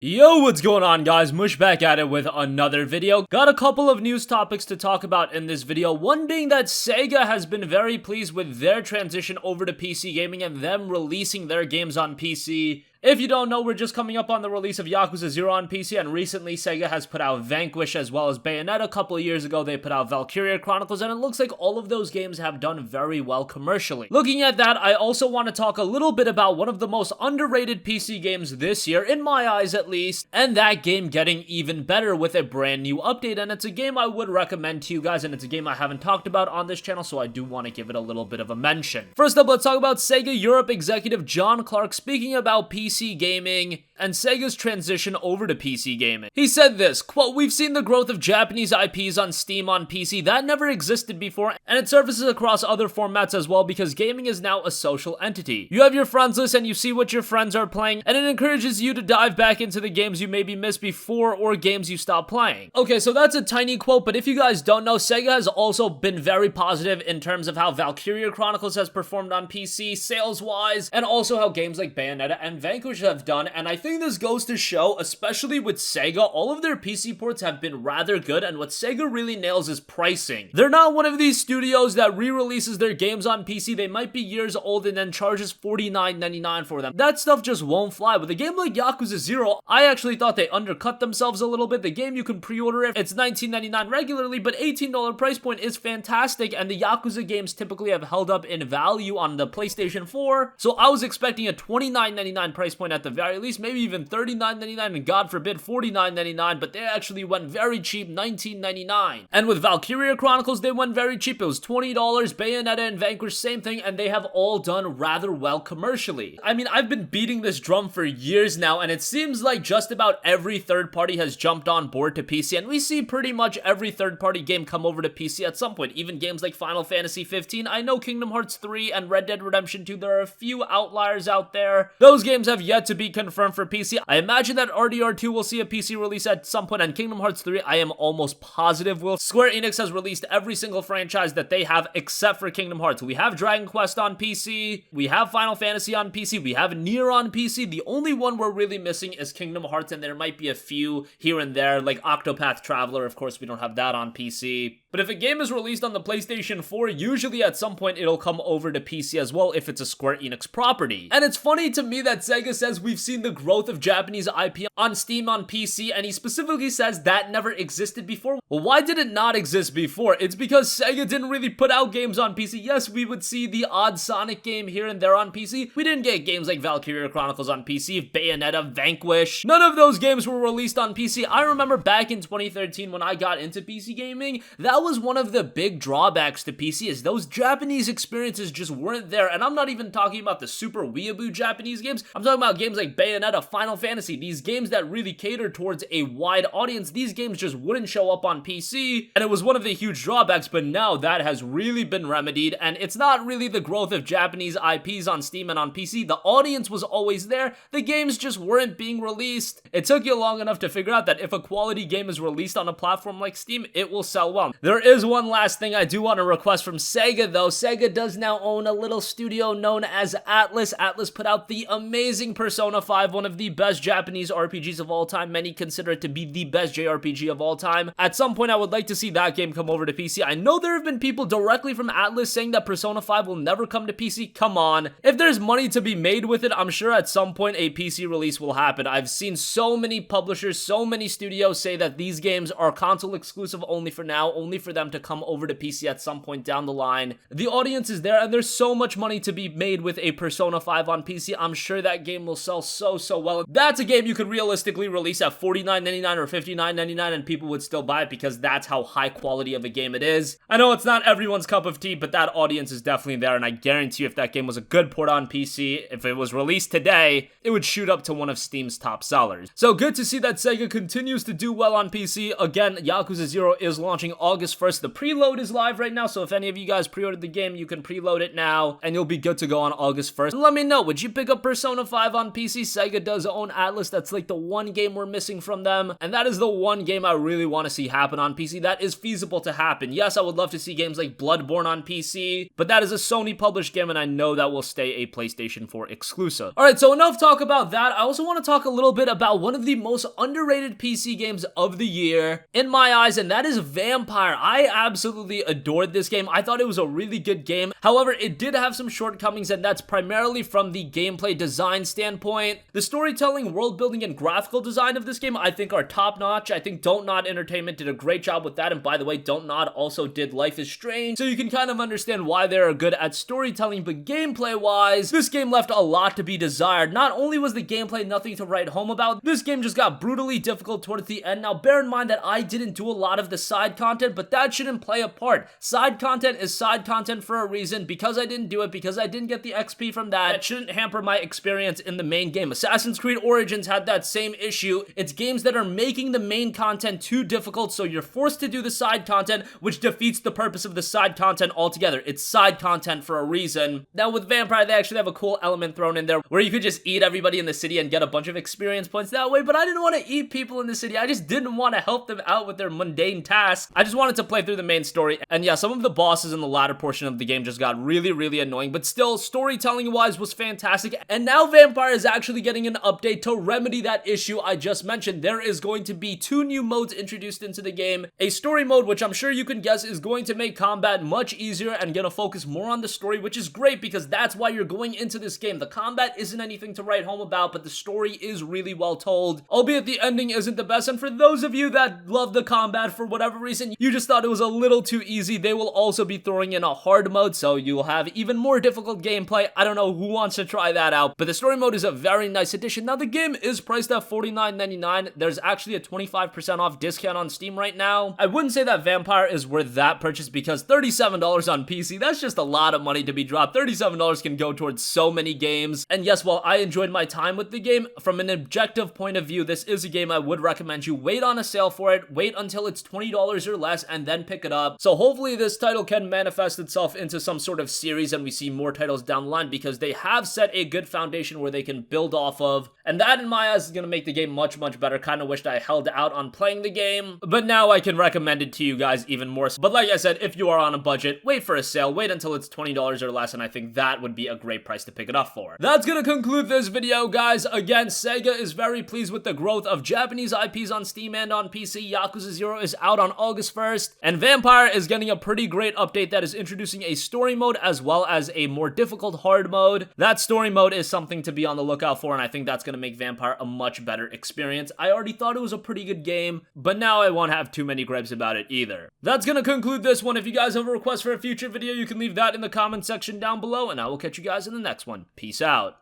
Yo, what's going on, guys? Mush back at it with another video. Got a couple of news topics to talk about in this video. One being that Sega has been very pleased with their transition over to PC gaming and them releasing their games on PC. If you don't know, we're just coming up on the release of Yakuza 0 on PC, and recently Sega has put out Vanquish as well as Bayonetta. A couple of years ago, they put out Valkyria Chronicles, and it looks like all of those games have done very well commercially. Looking at that, I also want to talk a little bit about one of the most underrated PC games this year, in my eyes at least, and that game getting even better with a brand new update, and it's a game I would recommend to you guys, and it's a game I haven't talked about on this channel, so I do want to give it a little bit of a mention. First up, let's talk about Sega Europe executive John Clark speaking about PC gaming and Sega's transition over to PC gaming. He said this, quote, "We've seen the growth of Japanese IPs on Steam on PC. That never existed before, and it surfaces across other formats as well because gaming is now a social entity. You have your friends list and you see what your friends are playing, and it encourages you to dive back into the games you maybe missed before or games you stopped playing." Okay, so that's a tiny quote, but if you guys don't know, Sega has also been very positive in terms of how Valkyria Chronicles has performed on PC sales-wise, and also how games like Bayonetta and Vanquish have done, and I think this goes to show, especially with Sega, all of their PC ports have been rather good, and what Sega really nails is pricing. They're not one of these studios that re-releases their games on PC. They might be years old and then charges $49.99 for them. That stuff just won't fly. With a game like Yakuza 0, I actually thought they undercut themselves a little bit. The game, you can pre-order it. It's $19.99 regularly, but $18 price point is fantastic, and the Yakuza games typically have held up in value on the PlayStation 4, so I was expecting a $29.99 price point at the very least, maybe even $39.99, and God forbid $49.99, but they actually went very cheap, $19.99. And with Valkyria Chronicles, they went very cheap. It was $20. Bayonetta and Vanquish, same thing, and they have all done rather well commercially. I mean, I've been beating this drum for years now, and it seems like just about every third party has jumped on board to PC, and we see pretty much every third party game come over to PC at some point. Even games like Final Fantasy 15, I know Kingdom Hearts 3 and Red Dead Redemption 2, there are a few outliers out there. Those games have yet to be confirmed for PC. I imagine that RDR2 will see a PC release at some point, and Kingdom Hearts 3 I am almost positive will. Square Enix has released every single franchise that they have except for Kingdom Hearts. We have Dragon Quest on PC, we have Final Fantasy on PC, we have Nier on PC. The only one we're really missing is Kingdom Hearts, and there might be a few here and there, like Octopath Traveler. Of course, we don't have that on PC. But if a game is released on the PlayStation 4, usually at some point it'll come over to PC as well if it's a Square Enix property. And it's funny to me that Sega says we've seen the growth of Japanese IP on Steam on PC, and he specifically says that never existed before. Well, why did it not exist before? It's because Sega didn't really put out games on PC. Yes, we would see the odd Sonic game here and there on PC. We didn't get games like Valkyria Chronicles on PC, Bayonetta, Vanquish. None of those games were released on PC. I remember back in 2013 when I got into PC gaming, that was one of the big drawbacks to PC, is those Japanese experiences just weren't there. And I'm not even talking about the super weeaboo Japanese games. I'm talking about games like Bayonetta, Final Fantasy, these games that really cater towards a wide audience. These games just wouldn't show up on PC, and it was one of the huge drawbacks, but now that has really been remedied, and it's not really the growth of Japanese IPs on Steam and on PC. The audience was always there, the games just weren't being released. It took you long enough to figure out that if a quality game is released on a platform like Steam, it will sell well. There is one last thing I do want to request from Sega though. Sega does now own a little studio known as Atlus. Atlus put out the amazing Persona 5, one of the best Japanese RPGs of all time. Many consider it to be the best JRPG of all time. At some point, I would like to see that game come over to PC. I know there have been people directly from Atlus saying that Persona 5 will never come to PC. Come on. If there's money to be made with it, I'm sure at some point a PC release will happen. I've seen so many publishers, so many studios say that these games are console exclusive only for now, only for them to come over to PC at some point down the line. The audience is there, and there's so much money to be made with a Persona 5 on PC. I'm sure that game will sell so well. That's a game you could realistically release at $49.99 or $59.99 and people would still buy it because that's how high quality of a game it is. I know it's not everyone's cup of tea, but that audience is definitely there, and I guarantee you if that game was a good port on PC, if it was released today, it would shoot up to one of Steam's top sellers. So good to see that Sega continues to do well on PC. Again, Yakuza 0 is launching August August 1st. The preload is live right now, so if any of you guys pre-ordered the game, you can preload it now, and you'll be good to go on August 1st. Let me know, would you pick up Persona 5 on PC? Sega does own Atlas. That's like the one game we're missing from them, and that is the one game I really want to see happen on PC. That is feasible to happen. Yes, I would love to see games like Bloodborne on PC, but that is a Sony published game, and I know that will stay a PlayStation 4 exclusive. Alright, so enough talk about that. I also want to talk a little bit about one of the most underrated PC games of the year, in my eyes, and that is Vampyr. I absolutely adored this game. I thought it was a really good game. However, it did have some shortcomings, and that's primarily from the gameplay design standpoint. The storytelling, world building, and graphical design of this game I think are top notch. I think Don't Nod Entertainment did a great job with that, and by the way, Don't Nod also did Life is Strange, so you can kind of understand why they're good at storytelling, but gameplay wise, this game left a lot to be desired. Not only was the gameplay nothing to write home about, this game just got brutally difficult towards the end. Now bear in mind that I didn't do a lot of the side content, but that shouldn't play a part. Side content is side content for a reason. Because I didn't do it, because I didn't get the XP from that, it shouldn't hamper my experience in the main game. Assassin's Creed Origins had that same issue. It's games that are making the main content too difficult, so you're forced to do the side content, which defeats the purpose of the side content altogether. It's side content for a reason. Now with Vampyr, they actually have a cool element thrown in there where you could just eat everybody in the city and get a bunch of experience points that way, but I didn't want to eat people in the city. I just didn't want to help them out with their mundane tasks. I just wanted to play through the main story, and yeah, some of the bosses in the latter portion of the game just got really annoying, but still, storytelling wise was fantastic, and now Vampyr is actually getting an update to remedy that issue I just mentioned. There is going to be 2 new modes introduced into the game. A story mode, which I'm sure you can guess is going to make combat much easier and gonna focus more on the story, which is great because that's why you're going into this game. The combat isn't anything to write home about, but the story is really well told, albeit the ending isn't the best, and for those of you that love the combat for whatever reason, you just thought it was a little too easy, they will also be throwing in a hard mode, so you'll have even more difficult gameplay. I don't know who wants to try that out, but the story mode is a very nice addition. Now the game is priced at $49.99. There's actually a 25% off discount on Steam right now. I wouldn't say that Vampyr is worth that purchase because $37 on PC, that's just a lot of money to be dropped. $37 can go towards so many games, and yes, while I enjoyed my time with the game, from an objective point of view, this is a game I would recommend you wait on a sale for it, wait until it's $20 or less, and then pick it up. So hopefully this title can manifest itself into some sort of series and we see more titles down the line because they have set a good foundation where they can build off of, and that in my eyes is going to make the game much better. Kind of wished I held out on playing the game, but now I can recommend it to you guys even more. But like I said, if you are on a budget, wait for a sale, wait until it's $20 or less, and I think that would be a great price to pick it up for. That's gonna conclude this video, guys. Again, Sega is very pleased with the growth of Japanese IPs on Steam and on PC. Yakuza 0 is out on August 1st, and Vampyr is getting a pretty great update that is introducing a story mode as well as a more difficult hard mode. That story mode is something to be on the lookout for, and I think that's gonna make Vampyr a much better experience. I already thought it was a pretty good game, but now I won't have too many gripes about it either. That's gonna conclude this one. If you guys have a request for a future video, you can leave that in the comment section down below, and I will catch you guys in the next one. Peace out.